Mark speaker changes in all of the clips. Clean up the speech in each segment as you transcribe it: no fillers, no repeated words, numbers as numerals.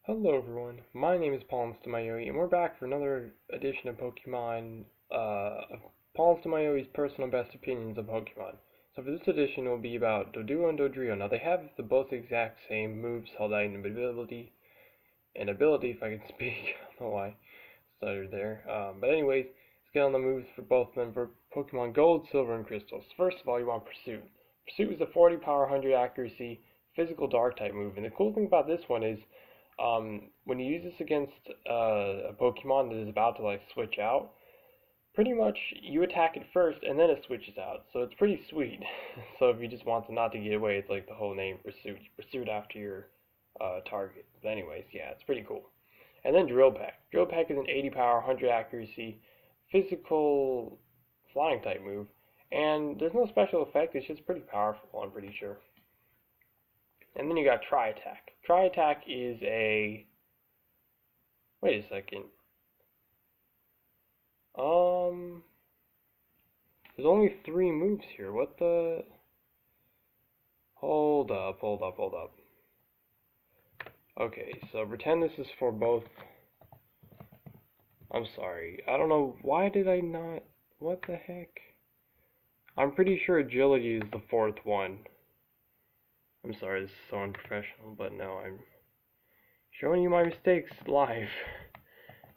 Speaker 1: Hello everyone, my name is PauLInstaMyooin's and we're back for another edition of Pokemon, PauLInstaMyooin's personal best opinions of Pokemon. So for this edition it will be about Doduo and Dodrio. Now they have the both exact same moves, held item ability, and ability if I can speak. I don't know why I stuttered there. But anyways, let's get on the moves for both of them for Pokemon Gold, Silver, and Crystal. So first of all you want Pursuit. Pursuit is a 40 power, 100 accuracy, physical dark type move, and the cool thing about this one is when you use this against a Pokemon that is about to like switch out, pretty much you attack it first and then it switches out. So it's pretty sweet. So if you just want to not to get away, it's like the whole name Pursuit. You pursue it after your target. But anyways, yeah, it's pretty cool. And then Drill Peck. Drill Peck is an 80 power, 100 accuracy, physical flying type move. And there's no special effect, it's just pretty powerful, I'm pretty sure. And then you got Tri Attack. Tri Attack is a. Wait a second. There's only 3 moves here. What the? Hold up. Okay, so pretend this is for both. I'm sorry. I don't know. Why did I not. What the heck? I'm pretty sure Agility is the 4th one. I'm sorry, this is so unprofessional, but no, I'm showing you my mistakes live.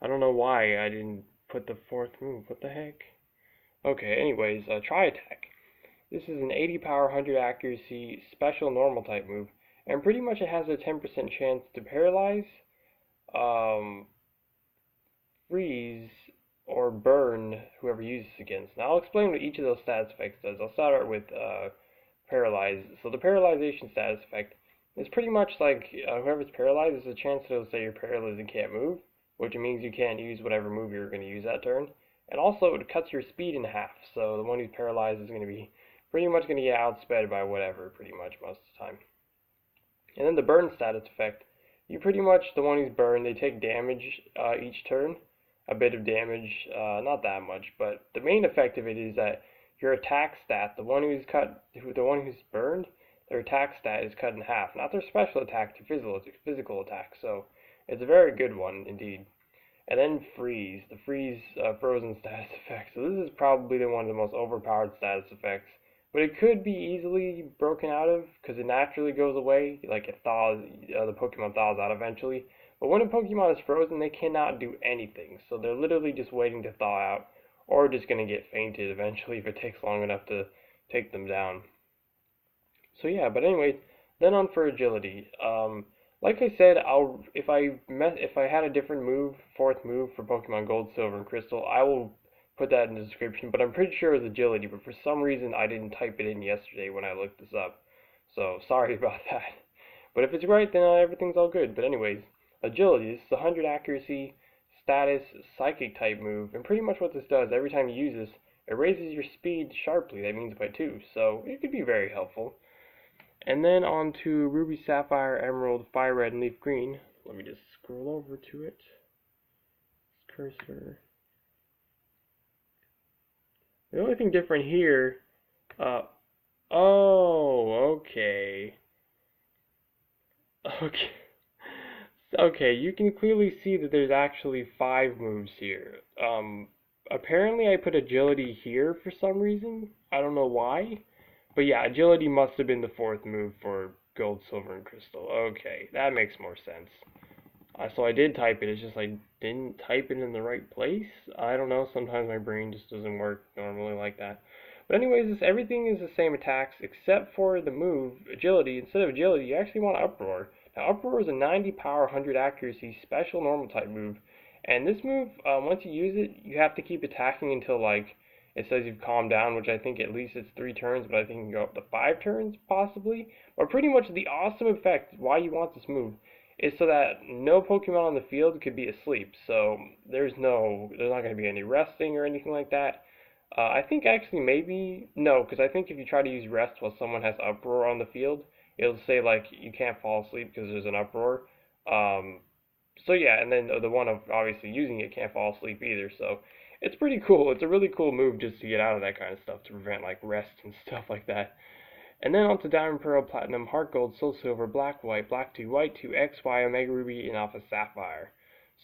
Speaker 1: I don't know why I didn't put the 4th move. What the heck? Okay, anyways, Tri Attack. This is an 80 power, 100 accuracy, special normal type move, and pretty much it has a 10% chance to paralyze, freeze, or burn whoever uses against. Now I'll explain what each of those status effects does. I'll start out with paralyze. So the paralyzation status effect is pretty much like whoever's paralyzed, there's a chance that it'll say you're paralyzed and can't move, which means you can't use whatever move you're going to use that turn. And also it cuts your speed in half, so the one who's paralyzed is going to be pretty much going to get outsped by whatever, pretty much most of the time. And then the burn status effect, you pretty much, the one who's burned, they take damage each turn, a bit of damage, not that much, but the main effect of it is that your attack stat, the one who's burned, their attack stat is cut in half, not their special attack to physical attack. So it's a very good one indeed. And then freeze, the frozen status effect. So this is probably one of the most overpowered status effects, but it could be easily broken out of because it naturally goes away. Like it thaws, the Pokemon thaws out eventually. But when a Pokemon is frozen, they cannot do anything. So they're literally just waiting to thaw out, or just going to get fainted eventually if it takes long enough to take them down. So yeah, but anyways, then on for agility. Like I said, if I had a different move, 4th move for Pokemon Gold, Silver, and Crystal, I will put that in the description. But I'm pretty sure it was agility. But for some reason, I didn't type it in yesterday when I looked this up. So sorry about that. But if it's right, then everything's all good. But anyways, agility. This is 100 accuracy, status, psychic type move, and pretty much what this does, every time you use this, it raises your speed sharply. That means by 2. So it could be very helpful. And then on to Ruby, Sapphire, Emerald, Fire Red, and Leaf Green. Let me just scroll over to it. Cursor. The only thing different here, oh, okay. Okay, you can clearly see that there's actually 5 moves here. Apparently I put agility here for some reason. I don't know why. But yeah, agility must have been the 4th move for Gold, Silver, and Crystal. Okay, that makes more sense. So I did type it, it's just I didn't type it in the right place. I don't know, sometimes my brain just doesn't work normally like that. But anyways, everything is the same attacks except for the move, agility. Instead of agility, you actually want Uproar. Now, Uproar is a 90 power, 100 accuracy, special normal type move. And this move, once you use it, you have to keep attacking until, like, it says you've calmed down, which I think at least it's 3 turns, but I think it can go up to 5 turns, possibly. But pretty much the awesome effect, why you want this move, is so that no Pokemon on the field could be asleep. So there's not going to be any resting or anything like that. I think actually maybe, no, because I think if you try to use rest while someone has Uproar on the field, it'll say like you can't fall asleep because there's an Uproar. So yeah, and then the one of obviously using it can't fall asleep either. So it's pretty cool. It's a really cool move just to get out of that kind of stuff to prevent like rest and stuff like that. And then onto Diamond, Pearl, Platinum, Heart Gold, Soul Silver, Black, White 2, X, Y, Omega Ruby, and Alpha Sapphire.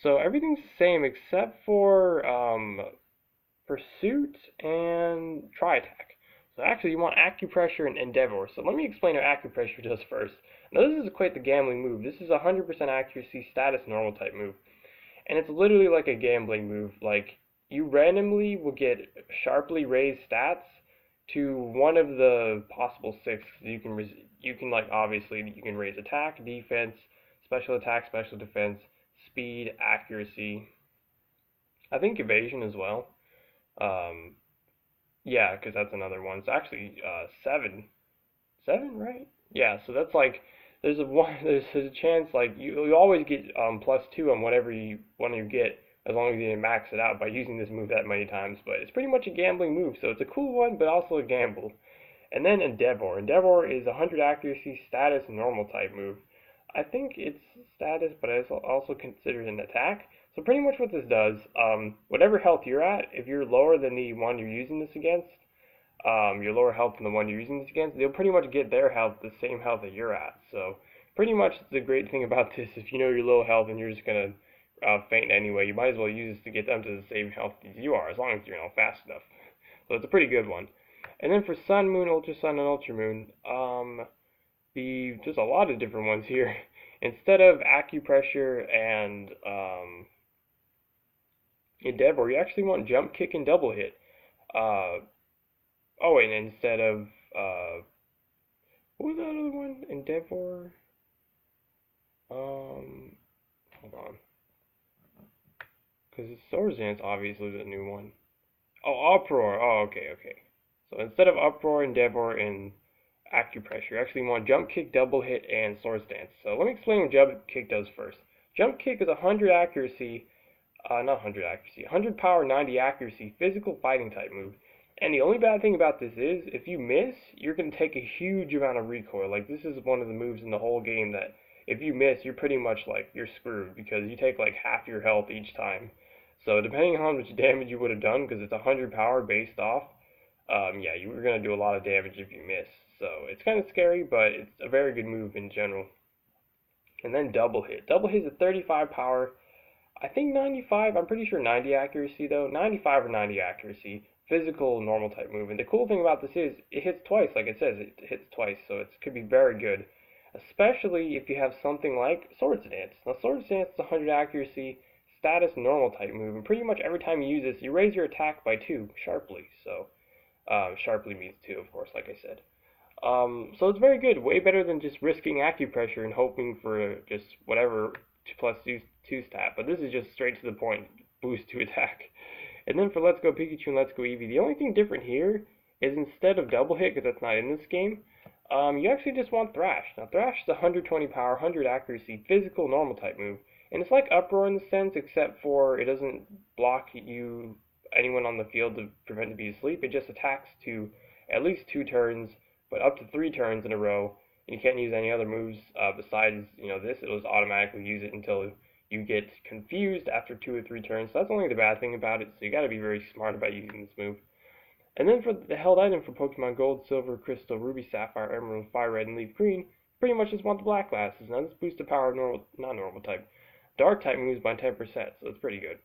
Speaker 1: So everything's the same except for Pursuit and Tri-Attack. So actually you want Acupressure and Endeavor. So let me explain what Acupressure does first. Now this is quite the gambling move. This is a 100% accuracy status normal type move. And it's literally like a gambling move. Like, you randomly will get sharply raised stats to one of the possible six. You can like, obviously you can raise attack, defense, special attack, special defense, speed, accuracy. I think evasion as well. Um, yeah, because that's another one. It's actually seven, right? Yeah, so that's like there's a one there's a chance like you always get +2 on whatever you want to get as long as you didn't max it out by using this move that many times. But it's pretty much a gambling move, so it's a cool one, but also a gamble. And then Endeavor. Endeavor is 100 accuracy status normal type move. I think it's status, but it's also considered an attack. So pretty much what this does, whatever health you're at, if you're lower than the one you're using this against, your lower health than the one you're using this against, they'll pretty much get their health the same health that you're at. So pretty much the great thing about this, if you know your low health and you're just gonna faint anyway, you might as well use this to get them to the same health as you are, as long as you're fast enough. So it's a pretty good one. And then for Sun, Moon, Ultra Sun, and Ultra Moon, there's a lot of different ones here. Instead of Acupressure and Endeavor, you actually want Jump, Kick, and Double Hit. Oh, and instead of what was that other one? Endeavor. Hold on, because Swords Dance obviously is a new one. Oh, Uproar. Oh, okay. So instead of Uproar, Endeavor, and Acupressure, you actually want Jump Kick, Double Hit, and Swords Dance. So let me explain what Jump Kick does first. Jump Kick is 100 accuracy, not 100 accuracy, 100 power, 90 accuracy, physical fighting type move. And the only bad thing about this is, if you miss, you're going to take a huge amount of recoil. Like, this is one of the moves in the whole game that, if you miss, you're pretty much, like, you're screwed, because you take, like, half your health each time. So, depending on how much damage you would have done, because it's 100 power based off, yeah, you were going to do a lot of damage if you miss. So, it's kind of scary, but it's a very good move in general. And then Double Hit. Double Hit is a 35 power, I think 95, I'm pretty sure 90 accuracy, though. 95 or 90 accuracy. Physical normal type move. And the cool thing about this is it hits twice, like it says, it hits twice, so it could be very good, especially if you have something like Swords Dance. Now Swords Dance is 100 accuracy, status normal type move, and pretty much every time you use this, you raise your attack by 2 sharply. So sharply means 2, of course, like I said. So it's very good, way better than just risking Acupressure and hoping for just whatever +2 stat, but this is just straight to the point, boost to attack. And then for Let's Go Pikachu and Let's Go Eevee, the only thing different here is instead of Double Hit, because that's not in this game, you actually just want Thrash. Now Thrash is 120 power, 100 accuracy, physical normal type move, and it's like Uproar in the sense, except for it doesn't block anyone on the field to prevent you being asleep. It just attacks to at least 2 turns, but up to 3 turns in a row. And you can't use any other moves besides this. It'll just automatically use it until you get confused after 2 or 3 turns. So that's only the bad thing about it. So you got to be very smart about using this move. And then for the held item for Pokemon Gold, Silver, Crystal, Ruby, Sapphire, Emerald, Fire Red, and Leaf Green, pretty much just want the black glasses. Now this boosts the power of not normal type, dark type moves by 10%, so it's pretty good.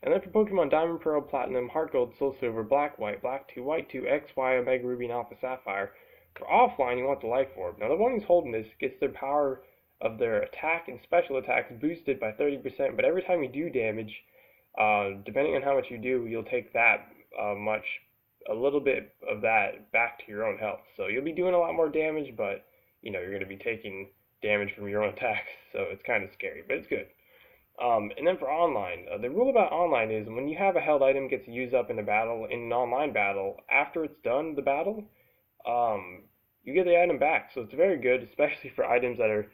Speaker 1: And then for Pokemon Diamond, Pearl, Platinum, Heart Gold, Soul Silver, Black 2, X, Y, Omega Ruby, and Alpha Sapphire, for offline you want the Life Orb. Now the one who's holding this gets their power of their attack and special attacks boosted by 30%, but every time you do damage, depending on how much you do, you'll take that a little bit of that back to your own health. So you'll be doing a lot more damage, but you're going to be taking damage from your own attacks, so it's kind of scary, but it's good. And then for online, the rule about online is when you have a held item gets used up in a battle, in an online battle, after it's done, the battle, you get the item back. So it's very good, especially for items that are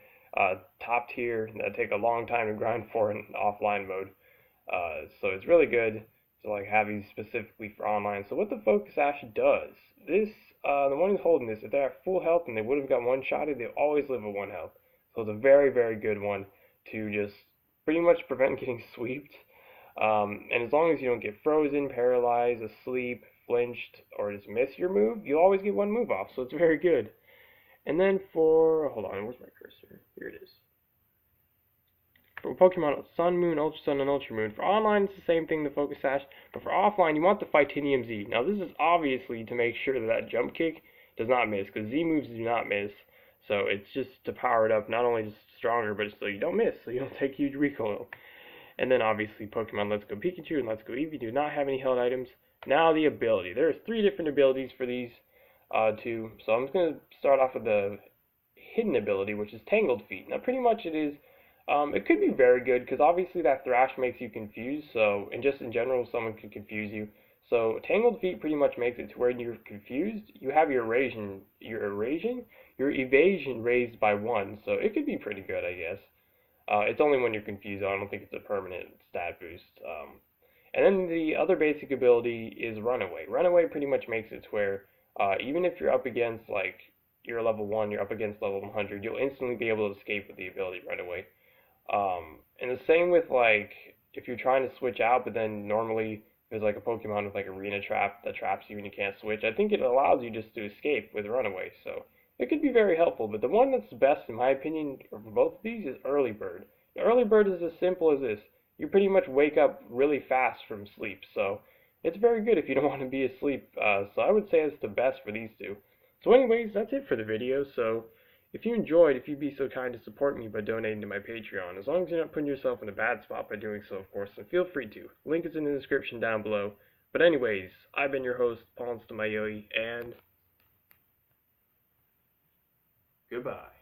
Speaker 1: top tier, that take a long time to grind for in offline mode. So it's really good to have these specifically for online. So what the Focus Ash does, the one who's holding this, if they're at full health and they would have got one-shotted, they always live at 1 health. So it's a very, very good one to just pretty much prevent getting sweeped. And as long as you don't get frozen, paralyzed, asleep, flinched or just miss your move, you'll always get one move off, so it's very good. And then for, hold on, where's my cursor? Here it is. For Pokemon Sun, Moon, Ultra Sun, and Ultra Moon, for online it's the same thing, the Focus Sash, but for offline you want the Fightinium Z. Now this is obviously to make sure that that jump kick does not miss, because Z moves do not miss, so it's just to power it up, not only just stronger, but so you don't miss, so you don't take huge recoil. And then obviously Pokemon Let's Go Pikachu and Let's Go Eevee do not have any held items. Now the ability. There's 3 different abilities for these two, so I'm just going to start off with the hidden ability, which is Tangled Feet. Now pretty much it is, it could be very good, because obviously that Thrash makes you confused, so, and just in general someone can confuse you. So Tangled Feet pretty much makes it to where you're confused, you have your evasion raised by 1, so it could be pretty good, I guess. It's only when you're confused, I don't think it's a permanent stat boost. And then the other basic ability is Runaway. Runaway pretty much makes it to where, even if you're up against, like, you're level 1, you're up against level 100, you'll instantly be able to escape with the ability Runaway. And the same with, like, if you're trying to switch out, but then normally there's, like, a Pokemon with, like, Arena Trap that traps you and you can't switch, I think it allows you just to escape with Runaway, so it could be very helpful, but the one that's best, in my opinion, for both of these is Early Bird. The Early Bird is as simple as this. You pretty much wake up really fast from sleep, so it's very good if you don't want to be asleep. So I would say it's the best for these two. So anyways, that's it for the video. So if you enjoyed, if you'd be so kind to support me by donating to my Patreon, as long as you're not putting yourself in a bad spot by doing so, of course, then feel free to. Link is in the description down below. But anyways, I've been your host, PauLInstaMyooin's, and goodbye.